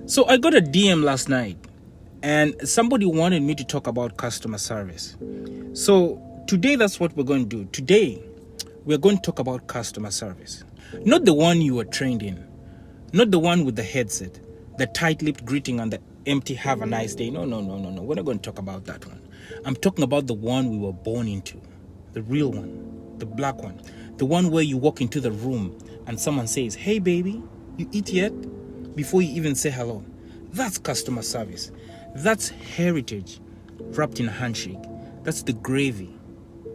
So I got a DM last night and somebody wanted me to talk about customer service. So today that's what we're going to do. Today we're going to talk about customer service. Not the one you were trained in. Not the one with the headset, the tight-lipped greeting and the empty have a nice day. No. We're not going to talk about that one. I'm talking about the one we were born into. The real one. The black one. The one where you walk into the room and someone says, "Hey baby, you eat yet?" before you even say hello. That's customer service. That's heritage wrapped in a handshake. That's the gravy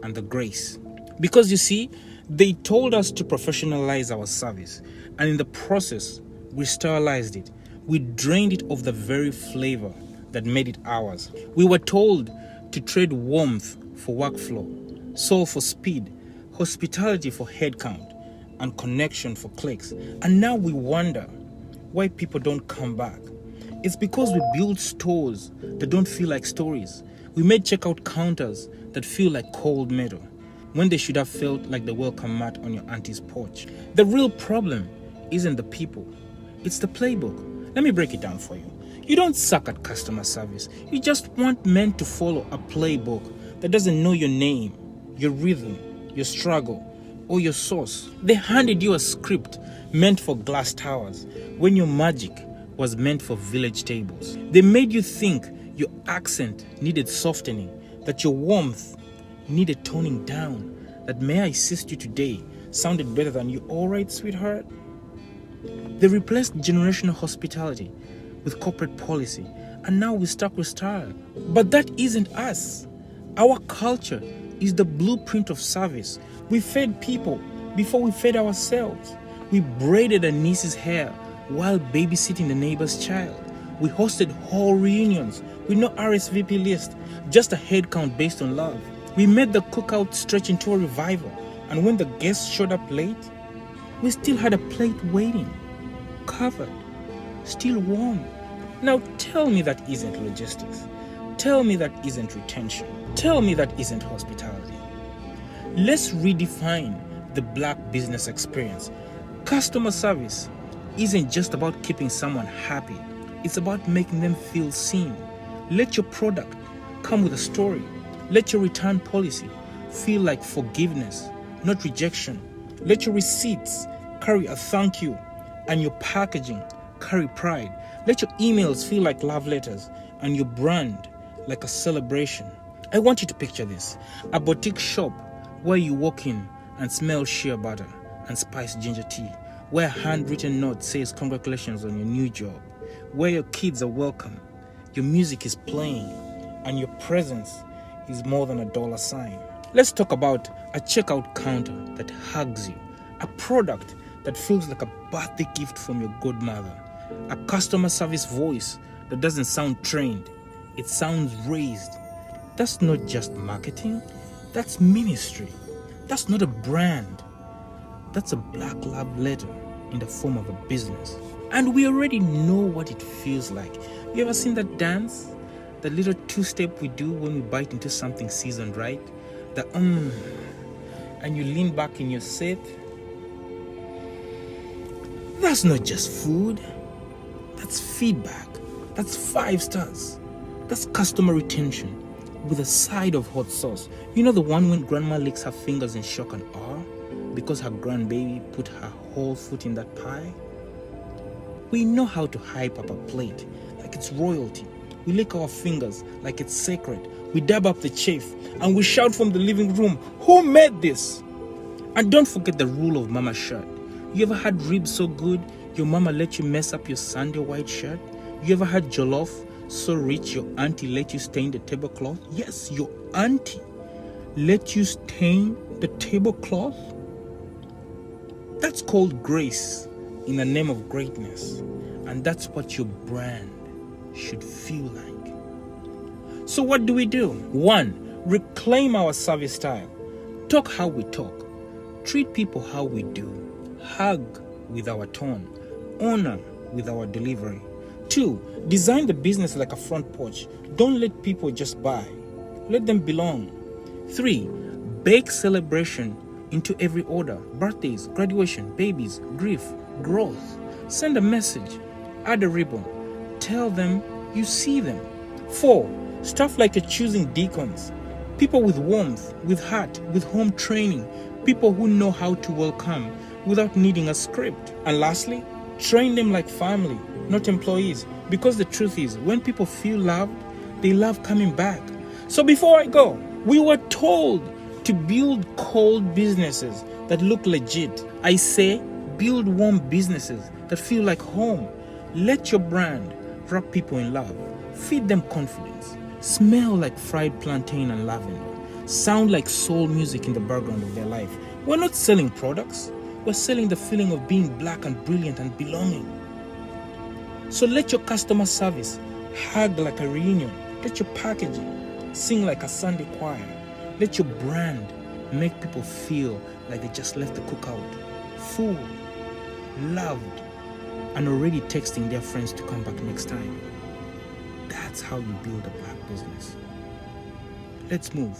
and the grace. Because you see, they told us to professionalize our service, and in the process, we sterilized it. We drained it of the very flavor that made it ours. We were told to trade warmth for workflow, soul for speed, hospitality for headcount, and connection for clicks. And now we wonder why people don't come back. It's because we build stores that don't feel like stories. We made checkout counters that feel like cold metal when they should have felt like the welcome mat on your auntie's porch. The real problem isn't the people, it's the playbook. Let me break it down for you. You don't suck at customer service. You just want men to follow a playbook that doesn't know your name, your rhythm, your struggle, or your source. They handed you a script meant for glass towers when your magic was meant for village tables. They made you think your accent needed softening, that your warmth needed toning down, that "may I assist you today" sounded better than "you all right, sweetheart?" They replaced generational hospitality with corporate policy, and now we're stuck with style. But that isn't us. Our culture is the blueprint of service. We fed people before we fed ourselves. We braided a niece's hair while babysitting the neighbor's child. We hosted whole reunions with no RSVP list, just a head count based on love. We made the cookout stretch into a revival, and when the guests showed up late, we still had a plate waiting, covered, still warm. Now tell me that isn't logistics. Tell me that isn't retention. Tell me that isn't hospitality. Let's redefine the black business experience. Customer service isn't just about keeping someone happy. It's about making them feel seen. Let your product come with a story. Let your return policy feel like forgiveness, not rejection. Let your receipts carry a thank you and your packaging carry pride. Let your emails feel like love letters and your brand like a celebration. I want you to picture this: a boutique shop where you walk in and smell shea butter and spiced ginger tea, where a handwritten note says congratulations on your new job, where your kids are welcome, your music is playing, and your presence is more than a dollar sign. Let's talk about a checkout counter that hugs you, a product that feels like a birthday gift from your godmother, a customer service voice that doesn't sound trained, it sounds raised. That's not just marketing, that's ministry. That's not a brand. That's a black love letter in the form of a business. And we already know what it feels like. You ever seen that dance? The little two-step we do when we bite into something seasoned right? The and you lean back in your seat. That's not just food. That's feedback. That's 5 stars. That's customer retention with a side of hot sauce. You know the one when grandma licks her fingers in shock and awe because her grandbaby put her whole foot in that pie? We know how to hype up a plate like it's royalty. We lick our fingers like it's sacred. We dab up the chef and we shout from the living room, "Who made this?" And don't forget the rule of mama's shirt. You ever had ribs so good your mama let you mess up your Sunday white shirt? You ever had jollof so rich your auntie let you stain the tablecloth? Yes, your auntie let you stain the tablecloth? That's called grace in the name of greatness. And that's what your brand should feel like. So what do? 1, reclaim our service style. Talk how we talk. Treat people how we do. Hug with our tone. Honor with our delivery. 2, design the business like a front porch. Don't let people just buy. Let them belong. 3, bake celebration into every order. Birthdays, graduation, babies, grief, growth. Send a message. Add a ribbon. tell them you see them. 4, stuff like you're choosing deacons, people with warmth, with heart, with home training, people who know how to welcome without needing a script. And lastly, train them like family, not employees, because the truth is, when people feel loved, they love coming back. So before I go, we were told to build cold businesses that look legit. I say build warm businesses that feel like home. Let your brand wrap people in love, feed them confidence, smell like fried plantain and lavender, sound like soul music in the background of their life. We're not selling products, we're selling the feeling of being black and brilliant and belonging. So let your customer service hug like a reunion. Let your packaging sing like a Sunday choir. Let your brand make people feel like they just left the cookout, full, loved, and already texting their friends to come back next time. That's how you build a black business. Let's move.